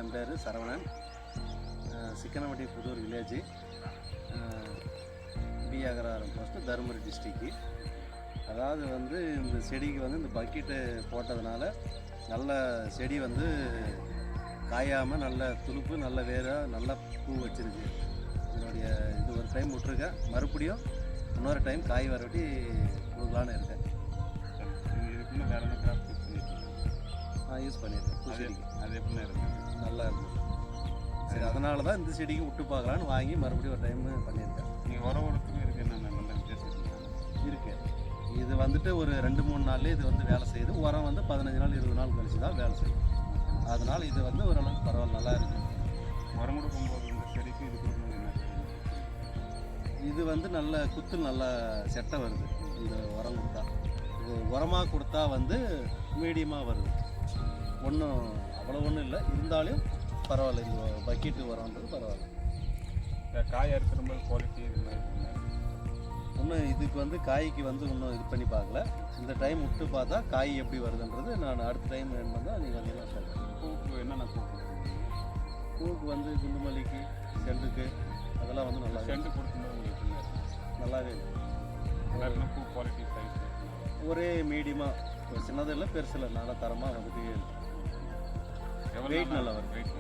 என் பேர் Saravanan, Chikkanavatti Pudur village, P Agararam post, Dharmapuri district. அதாவது வந்து இந்த செடிக்கு வந்து இந்த பக்கெட்டு போட்டதுனால நல்ல செடி வந்து காயாமல் நல்ல துளுப்பு, நல்ல வேராக நல்ல பூ வச்சுருக்கு. என்னுடைய இது ஒரு டைம் விட்ருக்கேன், மறுபடியும் இன்னொரு டைம் காய் வரவட்டி கொடுக்கலான்னு இருக்கேன். இதுக்குன்னு வேறு என்ன கிராஃப்ட் யூஸ் பண்ணியிருக்கேன். பூ செடிக்கு அது எப்படின்னா இருக்குது, நல்லா இருக்குது. சரி, அதனால தான் இந்த செடிக்கு விட்டு பார்க்கலான்னு வாங்கி மறுபடியும் ஒரு டைம் பண்ணியிருக்கேன். நீங்கள் உரத்துக்கும் இருக்குது என்னென்ன நல்ல வித்தியாசம் இருக்குது. இது வந்துட்டு ஒரு 2-3 நாள்லேயே இது வந்து வேலை செய்யுது. உரம் வந்து 15 நாள் 20 நாள் கழிச்சு தான் வேலை செய்யும். அதனால் இது வந்து ஓரளவுக்கு பரவாயில்ல, நல்லா இருக்குது. உரம் கொடுக்கும்போது இந்த செடிக்கு இது கொடுக்கணும் என்ன செய்யணும்? இது வந்து நல்ல குத்தில் நல்ல செட்டை வருது. இந்த உரம் கொடுத்தா, இது உரமாக கொடுத்தா வந்து மீடியமாக வருது. ஒன்றும் அவ்வளோ ஒன்றும் இல்லை, இருந்தாலும் பரவாயில்ல. இந்த பக்கெட்டு உரம்ன்றது பரவாயில்ல. இந்த காய் அறுக்கிறம்போது குவாலிட்டி இது மாதிரி இன்னும் இதுக்கு வந்து காய்க்கு வந்து இன்னும் இது பண்ணி பார்க்கல. இந்த டைம் விட்டு பார்த்தா காய் எப்படி வருதுன்றது நான் அடுத்த டைம் என்ன தான் நீங்கள் வந்து நான் சொல்கிறேன். பூக்கு என்னென்ன பூ பூவுக்கு வந்து குண்டுமல்லிக்கு, செண்டுக்கு அதெல்லாம் வந்து நல்லா செண்டு கொடுக்கும்போது உங்களுக்கு நல்லாவே இருக்குது. வேறு பூ குவாலிட்டி சைஸ் ஒரே மீடியமாக, சின்னதில் பெருசில் நல்லா தரமாக வந்துட்டு வெயிட் நல்லா வரும். வெயிட்